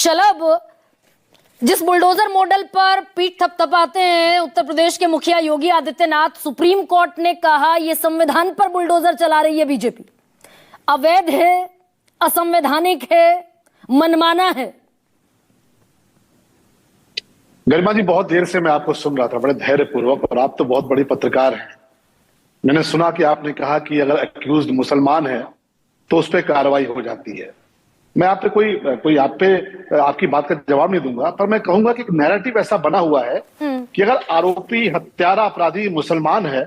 शलभ, जिस bulldozer model पर पीठ थपथपाते हैं उत्तर प्रदेश के मुखिया योगी आदित्यनाथ, सुप्रीम कोर्ट ने कहा यह संविधान पर बुलडोजर चला रही है बीजेपी, अवैध है, असंवैधानिक है, मनमाना है। गरिमा जी, बहुत देर से मैं आपको सुन रहा था बड़े धैर्यपूर्वक, और आप तो बहुत बड़ी पत्रकार हैं। मैंने सुना कि आपने कहा कि अगर एक्यूज्ड मुसलमान है तो उस पर कार्रवाई हो जाती है। मैं आप पे कोई आप पे आपकी बात का जवाब नहीं दूंगा, पर मैं कहूंगा कि नैरेटिव ऐसा बना हुआ है कि अगर आरोपी हत्यारा अपराधी मुसलमान है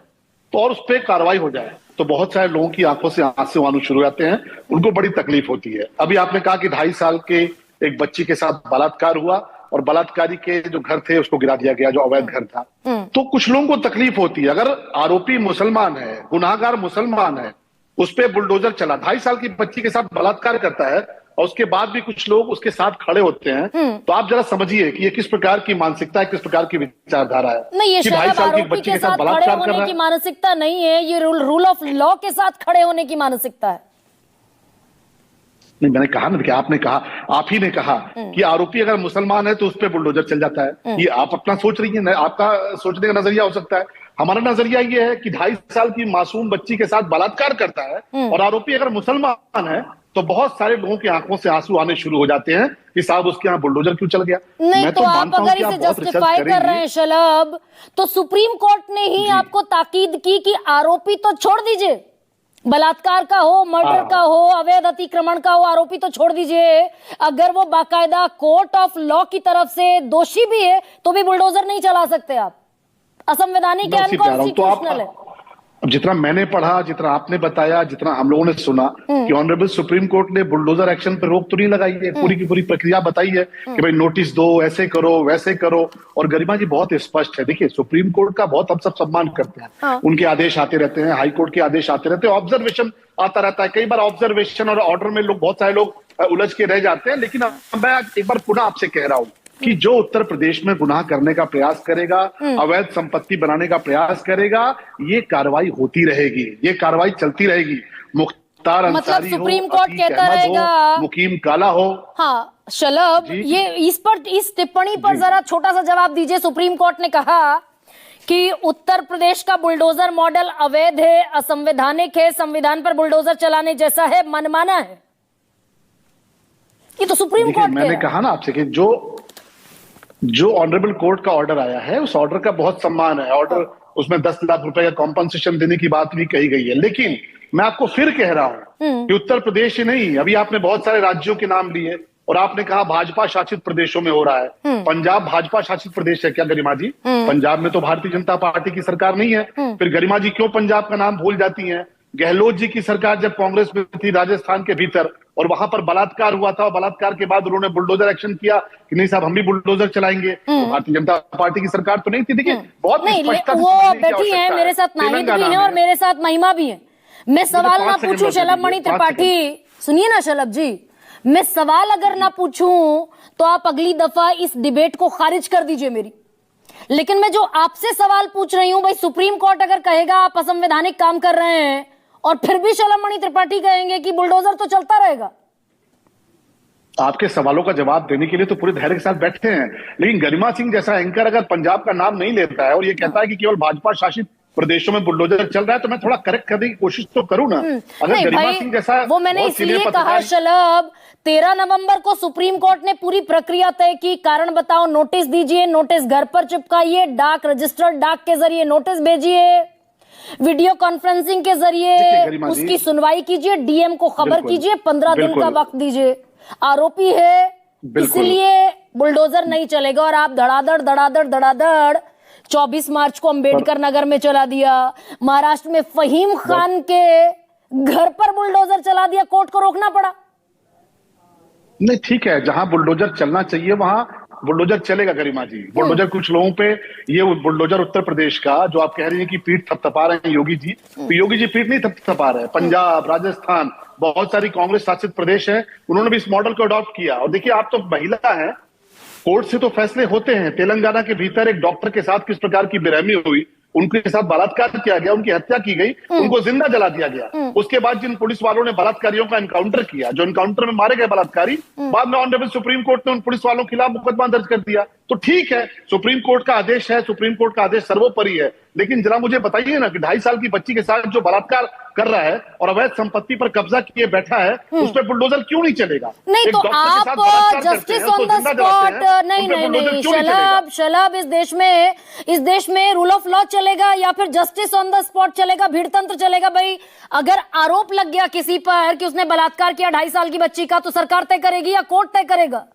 तो और उस पर कार्रवाई हो जाए तो बहुत सारे लोगों की आंखों से आंसू आने शुरू हो जाते हैं, उनको बड़ी तकलीफ होती है। अभी आपने कहा कि 2.5 साल के एक बच्ची के साथ बलात्कार हुआ और बलात्कारी के जो घर थे उसको गिरा दिया गया, जो अवैध घर था। तो कुछ लोगों को तकलीफ होती है। अगर आरोपी मुसलमान है, गुनाहगार मुसलमान है, उस पर बुलडोजर चला, 2.5 साल की बच्ची के साथ बलात्कार करता है और उसके बाद भी कुछ लोग उसके साथ खड़े होते हैं, तो आप जरा समझिए कि ये किस प्रकार की मानसिकता है, किस प्रकार की विचारधारा है। नहीं, ये शायद आरोपी के साथ खड़े होने की मानसिकता नहीं है, ये रूल ऑफ लॉ के साथ खड़े होने की मानसिकता है। नहीं, मैंने कहा ना कि आपने कहा, आप ही ने कहा कि आरोपी अगर मुसलमान है तो उस पर बुलडोजर चल जाता है। ये आप अपना सोच रही है, आपका सोचने का नजरिया हो सकता है। हमारा नजरिया ये है कि 2.5 साल की मासूम बच्ची के साथ बलात्कार करता है और आरोपी अगर मुसलमान है तो बहुत सारे लोगों की आंखों से आंसू आने शुरू हो जाते हैं कि साहब उसके यहाँ बुलडोजर क्यों चल गया। नहीं, तो आप अगर इसे जस्टिफाई कर रहे हैं शलभ, तो सुप्रीम कोर्ट ने ही आपको ताकीद की कि आरोपी तो छोड़ दीजिए, बलात्कार का हो, मर्डर का हो, अवैध अतिक्रमण का हो, आरोपी तो छोड़ दीजिए। अगर वो बाकायदा कोर्ट ऑफ लॉ की तरफ से दोषी भी है तो भी बुलडोजर नहीं चला सकते आप, असंवैधानिक है, अनकॉन्स्टिट्यूशनल है। अब जितना मैंने पढ़ा, जितना आपने बताया, जितना हम लोगों ने सुना कि ऑनरेबल सुप्रीम कोर्ट ने बुलडोजर एक्शन पर रोक तो नहीं लगाई है, पूरी की पूरी प्रक्रिया बताई है कि भाई नोटिस दो, ऐसे करो, वैसे करो। और गरिमा जी बहुत स्पष्ट है, देखिए सुप्रीम कोर्ट का बहुत हम सब सम्मान करते हैं, उनके आदेश आते रहते हैं, हाई कोर्ट के आदेश आते रहते हैं, ऑब्जर्वेशन आता रहता है। कई बार ऑब्जर्वेशन और ऑर्डर में लोग, बहुत सारे लोग उलझ के रह जाते हैं। लेकिन मैं एक बार पुनः आपसे कह रहा हूं कि जो उत्तर प्रदेश में गुनाह करने का प्रयास करेगा, अवैध संपत्ति बनाने का प्रयास करेगा, ये कार्रवाई होती रहेगी, ये कार्रवाई चलती रहेगी। मुख्तार अंसारी हो, सुप्रीम कोर्ट कहता रहेगा, मुकीम काला हो। हाँ शलभ, ये इस टिप्पणी पर जरा छोटा सा जवाब दीजिए। सुप्रीम कोर्ट ने कहा कि उत्तर प्रदेश का बुलडोजर मॉडल अवैध है, असंवैधानिक है, संविधान पर बुलडोजर चलाने जैसा है, मनमाना है। ये तो सुप्रीम कोर्ट मैंने कहा ना आपसे कि जो ऑनरेबल कोर्ट का ऑर्डर आया है उस ऑर्डर का बहुत सम्मान है। ऑर्डर, उसमें 10 लाख रुपए का कॉम्पनसेशन देने की बात भी कही गई है। लेकिन मैं आपको फिर कह रहा हूं कि उत्तर प्रदेश ही नहीं, अभी आपने बहुत सारे राज्यों के नाम लिए और आपने कहा भाजपा शासित प्रदेशों में हो रहा है। पंजाब भाजपा शासित प्रदेश है क्या गरिमा जी? पंजाब में तो भारतीय जनता पार्टी की सरकार नहीं है। फिर गरिमा जी क्यों पंजाब का नाम भूल जाती है? गहलोत जी की सरकार जब कांग्रेस में थी राजस्थान के भीतर, और वहां पर बलात्कार हुआ था, और बलात्कार के बाद उन्होंने बुलडोजर एक्शन किया कि नहीं साहब हम भी बुलडोजर चलाएंगे। तो भारतीय जनता पार्टी की सरकार तो नहीं थी। देखिए बहुत नहीं, वो बैठी है, मेरे साथ नाहिद भी है और मेरे साथ महिमा भी है। मैं सवाल ना पूछूं शलभ मणि त्रिपाठी, सुनिए ना शलभ जी, मैं सवाल अगर ना पूछूं तो आप अगली दफा इस डिबेट को खारिज कर दीजिए मेरी। लेकिन मैं जो आपसे सवाल पूछ रही हूं, भाई सुप्रीम कोर्ट अगर कहेगा आप असंवैधानिक काम कर रहे हैं और फिर भी शलभ मणि त्रिपाठी कहेंगे कि बुलडोजर तो चलता रहेगा। आपके सवालों का जवाब देने के लिए तो पूरे धैर्य के साथ बैठे हैं, लेकिन गरिमा सिंह जैसा एंकर अगर पंजाब का नाम नहीं लेता है और ये कहता है कि केवल भाजपा शासित प्रदेशों में बुलडोजर चल रहा है, तो मैं थोड़ा करेक्ट करने की कोशिश तो करूं ना। अगर गरिमा सिंह जैसा, वो मैंने इसलिए कहा शलभ, 13 नवंबर को सुप्रीम कोर्ट ने पूरी प्रक्रिया तय की, कारण बताओ नोटिस दीजिए, नोटिस घर पर चिपकाइए, डाक रजिस्टर्ड डाक के जरिए नोटिस भेजिए, वीडियो कॉन्फ्रेंसिंग के जरिए उसकी सुनवाई कीजिए, डीएम को खबर कीजिए, 15 दिन का वक्त दीजिए। आरोपी है इसलिए बुलडोजर नहीं चलेगा। और आप धड़ाधड़ 24 मार्च को अंबेडकर नगर में चला दिया, महाराष्ट्र में फहीम खान के घर पर बुलडोजर चला दिया, कोर्ट को रोकना पड़ा। नहीं ठीक है, जहां बुलडोजर चलना चाहिए वहां बुलडोजर चलेगा गरिमा जी। बुलडोजर कुछ लोगों पे, ये बुलडोजर उत्तर प्रदेश का जो आप कह रही हैं कि पीठ थपथपा रहे हैं योगी जी, तो योगी जी पीठ नहीं थपथपा रहे हैं। पंजाब, राजस्थान, बहुत सारी कांग्रेस शासित प्रदेश है, उन्होंने भी इस मॉडल को अडॉप्ट किया। और देखिए आप तो महिला हैं, कोर्ट से तो फैसले होते हैं। तेलंगाना के भीतर एक डॉक्टर के साथ किस प्रकार की बेरहमी हुई उनके साथ बलात्कार किया गया, उनकी हत्या की गई, उनको जिंदा जला दिया गया। उसके बाद जिन पुलिस वालों ने बलात्कारियों का एनकाउंटर किया, जो एनकाउंटर में मारे गए बलात्कारी, बाद में ऑनरेबल सुप्रीम कोर्ट ने उन पुलिस वालों के खिलाफ मुकदमा दर्ज कर दिया। तो ठीक है, सुप्रीम कोर्ट का आदेश है, सुप्रीम कोर्ट का आदेश सर्वोपरि है, लेकिन जरा मुझे बताइए ना कि 2.5 साल की बच्ची के साथ जो बलात्कार कर रहा है और अवैध संपत्ति पर कब्जा किए बैठा है, उस पर बुलडोजर क्यों नहीं चलेगा? नहीं तो आप जस्टिस ऑन द स्पॉट, नहीं शलभ, इस देश में रूल ऑफ लॉ चलेगा या फिर जस्टिस ऑन द स्पॉट चलेगा, भीड़तंत्र चलेगा? भाई अगर आरोप लग गया किसी पर कि उसने बलात्कार किया 2.5 साल की बच्ची का, तो सरकार तय करेगी या कोर्ट तय करेगा?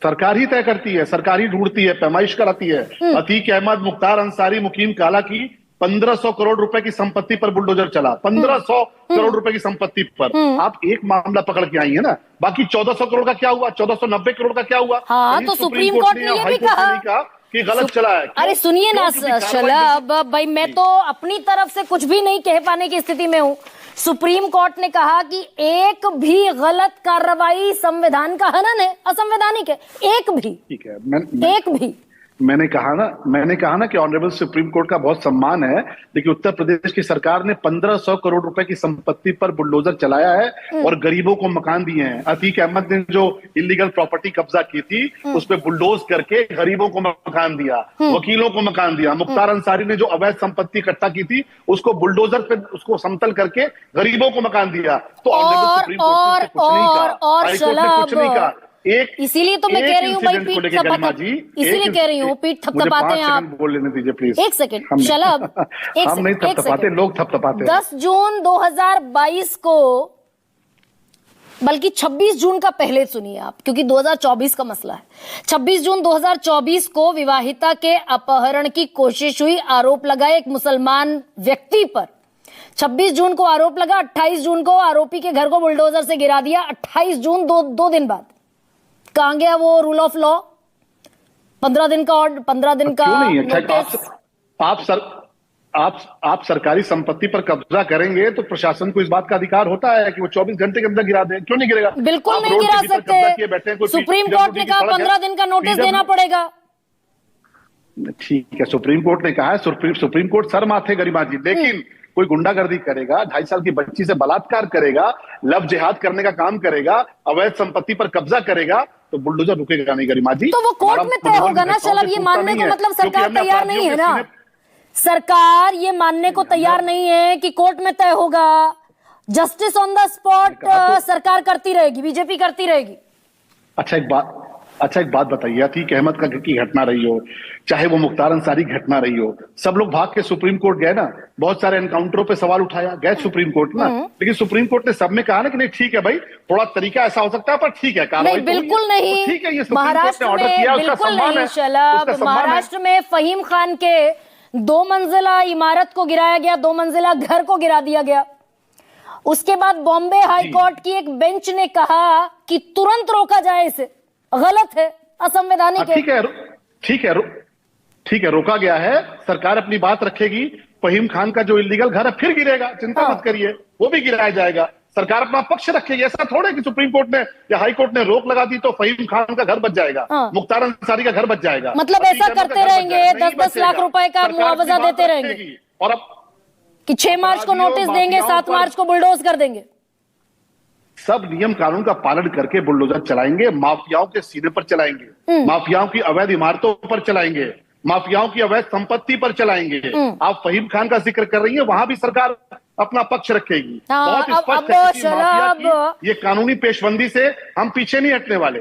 सरकार ही तय करती है, सरकार ही ढूंढती है, पैमाइश कराती है। अतीक अहमद, मुख्तार अंसारी, मुकीम काला की 1500 करोड़ रुपए की संपत्ति पर बुलडोजर चला, 1500 करोड़ रुपए की संपत्ति पर। आप एक मामला पकड़ के आई है ना, बाकी 1400 करोड़ का क्या हुआ, 1490 करोड़ का क्या हुआ? हाँ, तो सुप्रीम कोर्ट ने ये भी कहा कि गलत चला है। अरे सुनिए ना शलभ भाई, मैं तो अपनी तरफ से कुछ भी नहीं कह पाने की स्थिति में हूं। सुप्रीम कोर्ट ने कहा कि एक भी गलत कार्रवाई संविधान का हनन है, असंवैधानिक है, एक भी। ठीक है, एक भी। मैंने कहा ना कि ऑनरेबल सुप्रीम कोर्ट का बहुत सम्मान है, लेकिन उत्तर प्रदेश की सरकार ने 1500 करोड़ रुपए की संपत्ति पर बुलडोजर चलाया है और गरीबों को मकान दिए हैं। अतीक अहमद ने जो इलीगल प्रॉपर्टी कब्जा की थी, उस पर बुलडोज करके गरीबों को मकान दिया, वकीलों को मकान दिया। मुख्तार अंसारी ने जो अवैध संपत्ति इकट्ठा की थी, उसको बुलडोजर पे उसको समतल करके गरीबों को मकान दिया। तो ऑनरेबल सुप्रीम कोर्ट ने कुछ नहीं कहा, हाईकोर्ट ने कुछ नहीं कहा। इसीलिए तो मैं कह रही हूँ भाई, पीठ इसीलिए कह रही हूँ, पीठ थपथपाते हैं आप। बोल लेने दीजिए प्लीज, एक सेकंड शलभ, हम नहीं थपथपाते, लोग थपथपाते। 10 जून 2022 को, बल्कि 26 जून का पहले सुनिए आप, क्योंकि 2024 का मसला है। 26 जून 2024 को विवाहिता के अपहरण की कोशिश हुई, आरोप लगा एक मुसलमान व्यक्ति पर। 26 जून को आरोप लगा, 28 जून को आरोपी के घर को बुलडोजर से गिरा दिया। 28 जून, दो दिन बाद कहां गया वो रूल ऑफ लॉ? 15 दिन का और 15 दिन का नोटिस। आप सरकारी संपत्ति पर कब्जा करेंगे तो प्रशासन को इस बात का अधिकार होता है कि वो 24 घंटे के अंदर गिरा दे। क्यों नहीं गिरेगा? बिल्कुल नहीं गिरा सकते। सुप्रीम कोर्ट ने कहा 15 दिन का नोटिस देना पड़ेगा। ठीक है, सुप्रीम कोर्ट ने कहा है, सुप्रीम कोर्ट सर माथे गरिमा जी, लेकिन कोई गुंडागर्दी करेगा, 2.5 साल की बच्ची से बलात्कार करेगा, लव जिहाद करने का काम करेगा, अवैध संपत्ति पर कब्जा करेगा, तो बुलडोजर रुकेगा नहीं गरिमा जी। तो वो कोर्ट में तय होगा ना शलभ, ये मानने को मतलब सरकार तैयार नहीं है ना। सरकार ये मानने को तैयार नहीं है कि कोर्ट में तय होगा। जस्टिस ऑन द स्पॉट सरकार करती रहेगी, बीजेपी करती रहेगी। अच्छा एक बात बताइए, अतीक अहमद का की घटना रही हो, चाहे वो मुख्तार अंसारी घटना रही हो, सब लोग भाग के सुप्रीम कोर्ट गए ना, बहुत सारे एनकाउंटरों पे सवाल उठाया, गए सुप्रीम कोर्ट ना, लेकिन सुप्रीम कोर्ट ने सब में कहा ना कि नहीं ठीक है भाई, थोड़ा तरीका ऐसा हो सकता है पर ठीक है, नहीं बिल्कुल नहीं। ठीक है, ये महाराष्ट्र में बिल्कुल नहीं शलभ, महाराष्ट्र में फहीम खान के 2 मंजिला इमारत को गिराया गया, 2 मंजिला घर को गिरा दिया गया। उसके बाद बॉम्बे हाईकोर्ट की एक बेंच ने कहा कि तुरंत रोका जाए इसे, गलत है, असंवैधानिक है। ठीक है, रोका गया है, सरकार अपनी बात रखेगी। फहीम खान का जो इलीगल घर है फिर गिरेगा, चिंता मत करिए, वो भी गिराया जाएगा। सरकार अपना पक्ष रखेगी। ऐसा थोड़ा कि सुप्रीम कोर्ट ने या हाई कोर्ट ने रोक लगा दी तो फहीम खान का घर बच जाएगा, मुख्तार अंसारी का घर बच जाएगा। मतलब ऐसा करते रहेंगे, 10-10 लाख रुपए का मुआवजा देते रहेंगे, और अब कि 6 मार्च को नोटिस देंगे, 7 मार्च को बुलडोज कर देंगे। सब नियम कानून का पालन करके बुलडोजर चलाएंगे, माफियाओं के सीने पर चलाएंगे, माफियाओं की अवैध इमारतों पर चलाएंगे, माफियाओं की अवैध संपत्ति पर चलाएंगे। आप फहीम खान का जिक्र कर रही हैं, वहां भी सरकार अपना पक्ष रखेगी। बहुत स्पष्ट है कि माफिया की ये कानूनी पेशबंदी से हम पीछे नहीं हटने वाले।